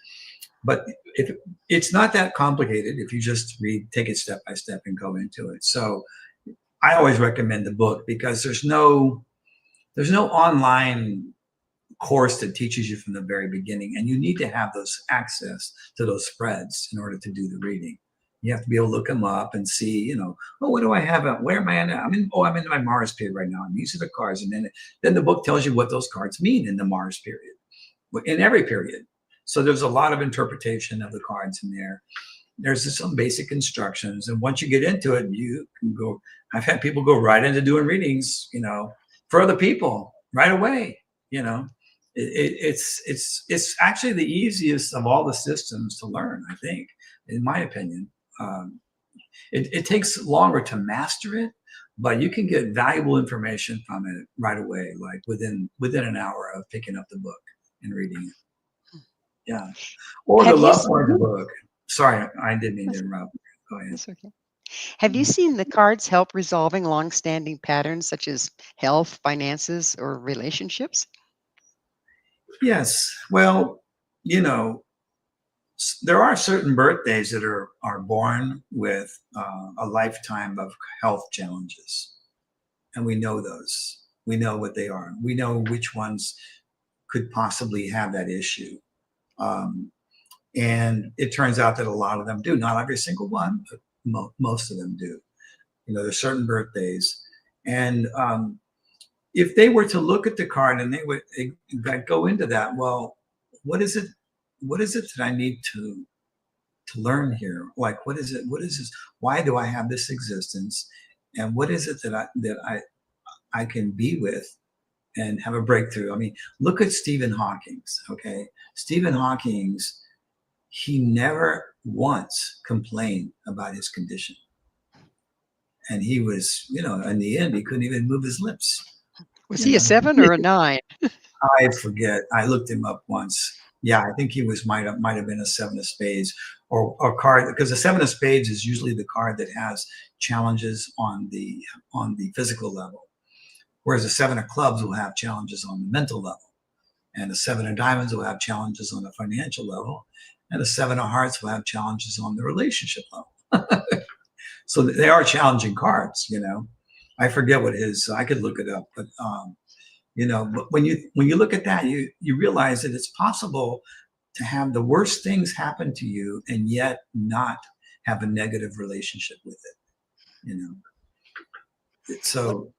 [SPEAKER 3] But if it's not that complicated, if you just take it step by step and go into it. So I always recommend the book because there's no online course that teaches you from the very beginning, and you need to have those access to those spreads in order to do the reading. You have to be able to look them up and see, you know, oh, what do I have? Where am I at? I'm in my Mars period right now. And these are the cards. And then the book tells you what those cards mean in the Mars period, in every period. So there's a lot of interpretation of the cards in there. There's just some basic instructions. And once you get into it, you can go, I've had people go right into doing readings, you know, for other people right away, you know. It's actually the easiest of all the systems to learn, I think, in my opinion. It takes longer to master it, but you can get valuable information from it right away, like within an hour of picking up the book and reading it. Yeah. Or the
[SPEAKER 2] Have you
[SPEAKER 3] love part of the
[SPEAKER 2] seen?
[SPEAKER 3] book. Sorry, I didn't mean to
[SPEAKER 2] That's,
[SPEAKER 3] interrupt. Go ahead.
[SPEAKER 2] that's okay. Have you seen the cards help resolving long-standing patterns such as health, finances, or relationships?
[SPEAKER 3] Yes. Well, you know, there are certain birthdays that are born with a lifetime of health challenges, and we know those. We know what they are. We know which ones could possibly have that issue. Um, and it turns out that a lot of them do. Not every single one, but most of them do. You know, there's certain birthdays, and if they were to look at the card and they would go into that, well, what is it? What is it that I need to learn here? Like, what is it? What is this? Why do I have this existence? And what is it that I can be with and have a breakthrough? I mean, look at Stephen Hawking's. Okay, Stephen Hawking's. He never once complained about his condition, and he was, you know, in the end, he couldn't even move his lips.
[SPEAKER 2] Was
[SPEAKER 3] You
[SPEAKER 2] he a
[SPEAKER 3] know,
[SPEAKER 2] 7 or a 9?
[SPEAKER 3] I forget. I looked him up once. Yeah, I think he might have been a 7 of spades or a card, because the 7 of spades is usually the card that has challenges on the physical level, whereas a 7 of clubs will have challenges on the mental level, and the 7 of diamonds will have challenges on the financial level, and the 7 of hearts will have challenges on the relationship level. So they are challenging cards. You know, I forget what his. I could look it up, but you know, but when you look at that, you realize that it's possible to have the worst things happen to you and yet not have a negative relationship with it. You know,
[SPEAKER 2] What,
[SPEAKER 3] so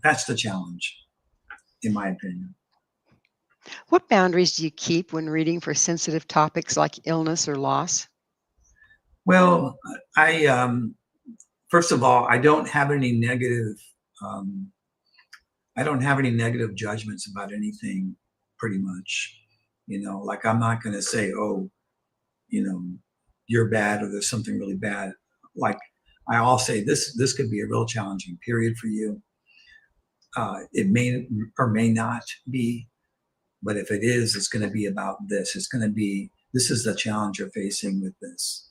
[SPEAKER 3] that's the challenge, in my opinion.
[SPEAKER 2] what boundaries do you keep when reading for sensitive topics like illness or loss?
[SPEAKER 3] Well, I first of all, I don't have any negative. Um, I don't have any negative judgments about anything, pretty much. You know, like I'm not going to say, oh, you know, you're bad or there's something really bad. Like I'll say, this could be a real challenging period for you. It may or may not be, but if it is, it's going to be about this. It's going to be, this is the challenge you're facing with this.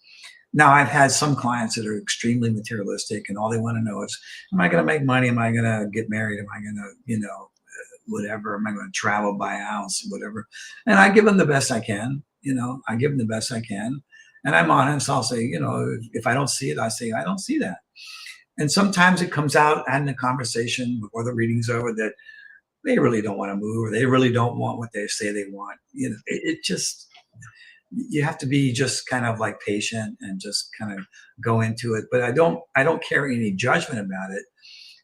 [SPEAKER 3] Now, I've had some clients that are extremely materialistic and all they want to know is, am I going to make money? Am I going to get married? Am I going to, you know, whatever? Am I going to travel, buy a house, whatever? And I give them the best I can. You know, I give them the best I can. And I'm honest. I'll say, you know, if I don't see it, I say, I don't see that. And sometimes it comes out in the conversation before the reading's over that they really don't want to move or they really don't want what they say they want. You know, it just, you have to be just kind of like patient and just kind of go into it. But I don't carry any judgment about it.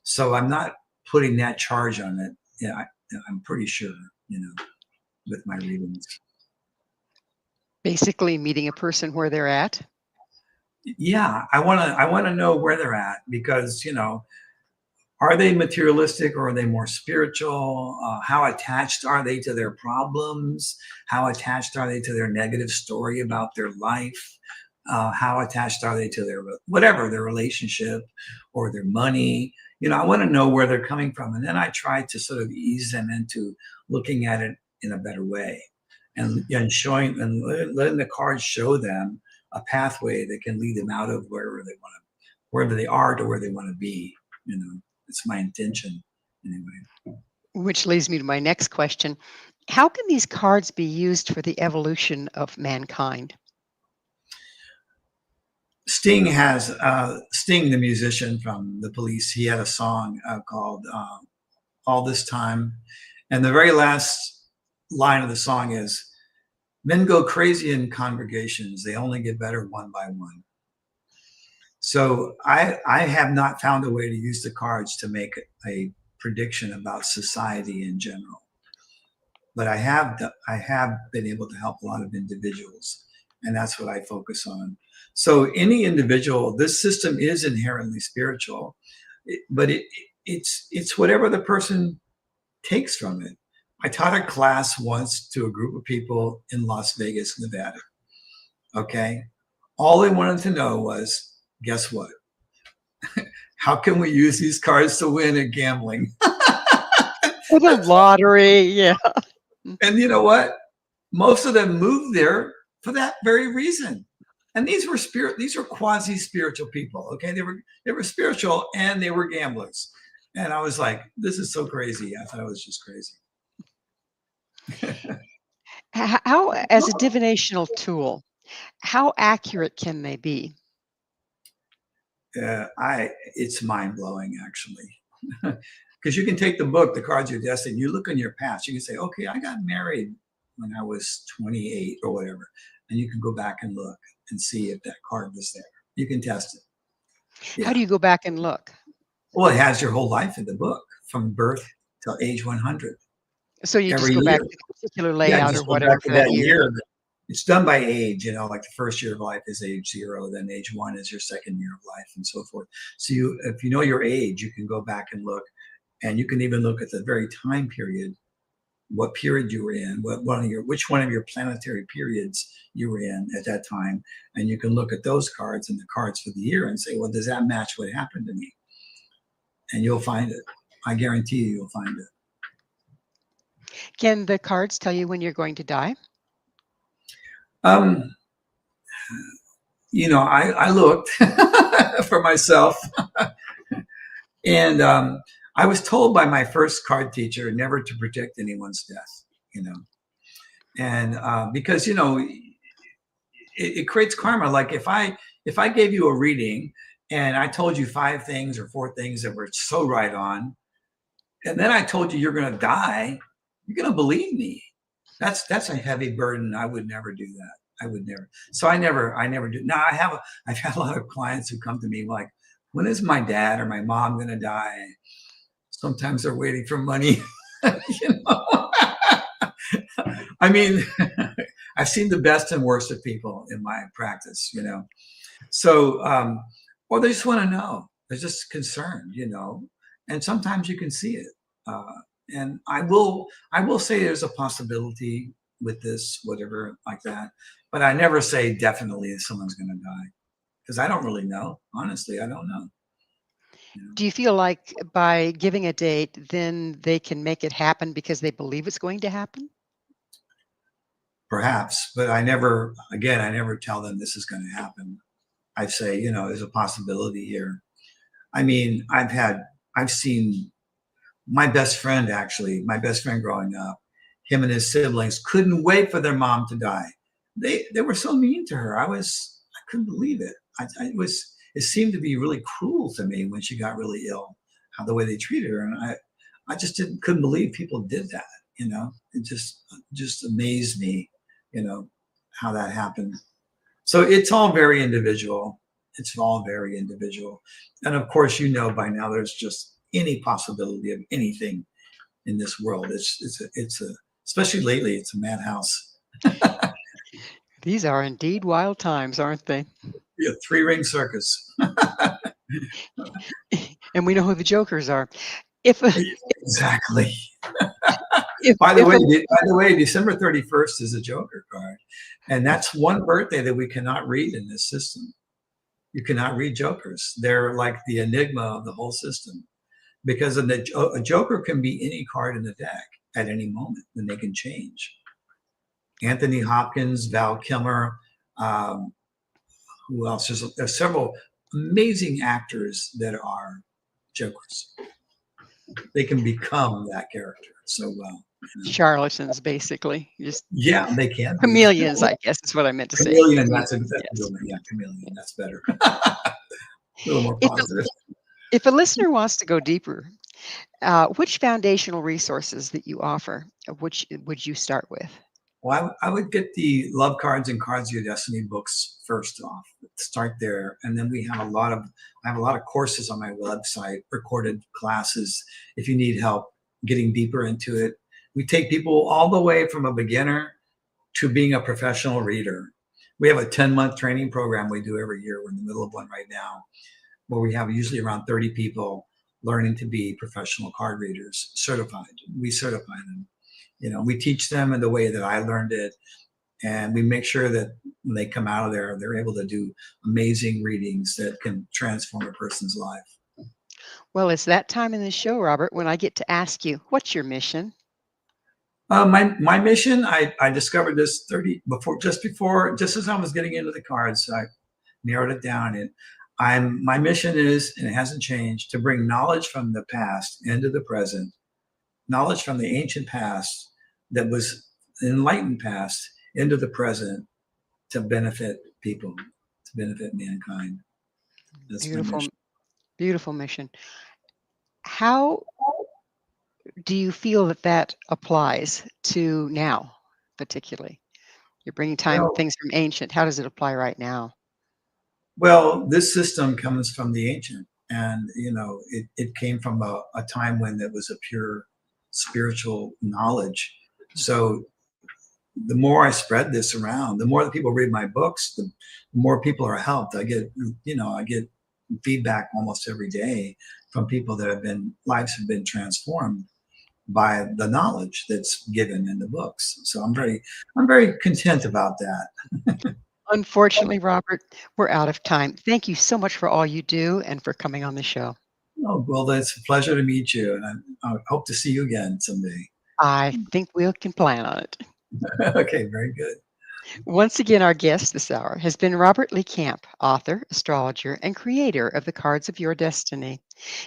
[SPEAKER 3] So I'm not putting that charge on it. Yeah, I'm pretty sure, you know, with my readings.
[SPEAKER 2] Basically, meeting a person where they're at.
[SPEAKER 3] Yeah, I want to know where they're at because, you know, are they materialistic or are they more spiritual? How attached are they to their problems? How attached are they to their negative story about their life? How attached are they to their whatever, their relationship or their money? You know, I want to know where they're coming from, and then I try to sort of ease them into looking at it in a better way, and showing and letting the cards show them a pathway that can lead them out of wherever they are to where they want to be. You know. It's my intention anyway.
[SPEAKER 2] Which leads me to my next question. How can these cards be used for the evolution of mankind?
[SPEAKER 3] Sting the musician from the Police. He had a song called "All This Time," and the very last line of the song is, "Men go crazy in congregations; they only get better one by one." So I have not found a way to use the cards to make a prediction about society in general, but I have been able to help a lot of individuals, and that's what I focus on. So any individual, this system is inherently spiritual, but it's whatever the person takes from it. I taught a class once to a group of people in Las Vegas, Nevada. Okay, all they wanted to know was, guess what? how can we use these cards to win at gambling?
[SPEAKER 2] For the lottery, yeah.
[SPEAKER 3] And you know what? Most of them moved there for that very reason. And these were quasi-spiritual people. Okay, they were spiritual and they were gamblers. And I was like, this is so crazy. I thought it was just crazy.
[SPEAKER 2] How, as a divinational tool, how accurate can they be?
[SPEAKER 3] It's mind-blowing, actually. Because you can take the book, The Cards of Your Destiny, you look in your past, you can say, okay, I got married when I was 28 or whatever. And you can go back and look and see if that card was there. You can test it. Yeah.
[SPEAKER 2] How do you go back and look?
[SPEAKER 3] Well, it has your whole life in the book from birth till age 100.
[SPEAKER 2] So you
[SPEAKER 3] Every
[SPEAKER 2] just go back
[SPEAKER 3] year.
[SPEAKER 2] to the particular
[SPEAKER 3] Yeah,
[SPEAKER 2] layout
[SPEAKER 3] just
[SPEAKER 2] or
[SPEAKER 3] go
[SPEAKER 2] whatever
[SPEAKER 3] back to
[SPEAKER 2] for that
[SPEAKER 3] that
[SPEAKER 2] year.
[SPEAKER 3] year. It's done by age, like the first year of life is age 0, then age 1 is your second year of life, and so forth. So if you know your age, you can go back and look, and you can even look at the very time period, what period you were in, which one of your planetary periods you were in at that time, and you can look at those cards and the cards for the year and say, well, does that match what happened to me? And you'll find it. I guarantee you'll find it.
[SPEAKER 2] Can the cards tell you when you're going to die?
[SPEAKER 3] I looked for myself, and I was told by my first card teacher never to predict anyone's death, and because it creates karma. Like if I gave you a reading and I told you 5 things or 4 things that were so right on, and then I told you you're going to die, you're going to believe me. That's a heavy burden. I would never do that. I would never. So I never do. Now I've had a lot of clients who come to me like, when is my dad or my mom going to die? Sometimes they're waiting for money. I mean, I've seen the best and worst of people in my practice, So, or they just want to know. They're just concerned, and sometimes you can see it. And I will say there's a possibility with this, whatever like that. But I never say definitely if someone's going to die, because I don't really know. Honestly, I don't know.
[SPEAKER 2] Do you feel like by giving a date, then they can make it happen because they believe it's going to happen?
[SPEAKER 3] Perhaps, but I never tell them this is going to happen. I say, there's a possibility here. I mean, I've seen my best friend growing up, him and his siblings couldn't wait for their mom to die. They were so mean to her. I couldn't believe it. It seemed to be really cruel to me when she got really ill, how the way they treated her. And I just couldn't believe people did that. It just amazed me, how that happened. So it's all very individual. It's all very individual. And of course, by now there's just any possibility of anything in this world. It's especially lately, it's a madhouse.
[SPEAKER 2] These are indeed wild times, aren't they?
[SPEAKER 3] Yeah, 3-ring circus.
[SPEAKER 2] And we know who the jokers are.
[SPEAKER 3] Exactly. By the way, December 31st is a Joker card. And that's one birthday that we cannot read in this system. You cannot read Jokers. They're like the enigma of the whole system. Because a Joker can be any card in the deck at any moment, and they can change. Anthony Hopkins, Val Kilmer, who else? There's several amazing actors that are Jokers. They can become that character so well.
[SPEAKER 2] Charlatans, basically.
[SPEAKER 3] Yeah, they can.
[SPEAKER 2] Chameleons, I guess is what I meant to say.
[SPEAKER 3] Chameleon, that's yeah, chameleon. That's better. A little more positive.
[SPEAKER 2] If a listener wants to go deeper, which foundational resources that you offer, which would you start with?
[SPEAKER 3] Well, I would get the Love Cards and Cards of Your Destiny books first off. Start there, and then I have a lot of courses on my website, recorded classes. If you need help getting deeper into it, we take people all the way from a beginner to being a professional reader. We have a 10-month training program we do every year. We're in the middle of one right now, where we have usually around 30 people learning to be professional card readers, certified. We certify them. We teach them in the way that I learned it, and we make sure that when they come out of there, they're able to do amazing readings that can transform a person's life.
[SPEAKER 2] Well, it's that time in the show, Robert, when I get to ask you, what's your mission?
[SPEAKER 3] My mission, I discovered this 30 before just as I was getting into the cards, I narrowed it down. And my mission is, and it hasn't changed, to bring knowledge from the past into the present, knowledge from the ancient past that was enlightened past into the present to benefit people, to benefit mankind. That's my
[SPEAKER 2] Beautiful,
[SPEAKER 3] mission.
[SPEAKER 2] beautiful mission. How do you feel that that applies to now, particularly? You're bringing
[SPEAKER 3] Well,
[SPEAKER 2] things from ancient. How does it apply right now?
[SPEAKER 3] well, this system comes from the ancient, and it came from a time when it was a pure spiritual knowledge. So the more I spread this around, the more that people read my books, the more people are helped. I get feedback almost every day from people that lives have been transformed by the knowledge that's given in the books. So I'm very content about that.
[SPEAKER 2] Unfortunately, Robert, we're out of time. Thank you so much for all you do and for coming on the show.
[SPEAKER 3] Oh, well, it's a pleasure to meet you, and I hope to see you again someday.
[SPEAKER 2] I think we can plan on it.
[SPEAKER 3] Okay, very good.
[SPEAKER 2] Once again, our guest this hour has been Robert Lee Camp, author, astrologer, and creator of the Cards of Your Destiny.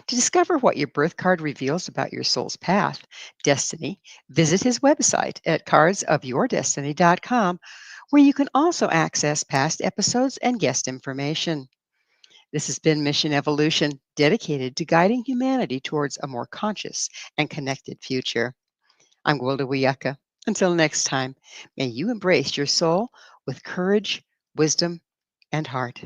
[SPEAKER 2] To discover what your birth card reveals about your soul's path, destiny, visit his website at cardsofyourdestiny.com, where you can also access past episodes and guest information. This has been Mission Evolution, dedicated to guiding humanity towards a more conscious and connected future. I'm Gwilda Wiyaka. Until next time, may you embrace your soul with courage, wisdom, and heart.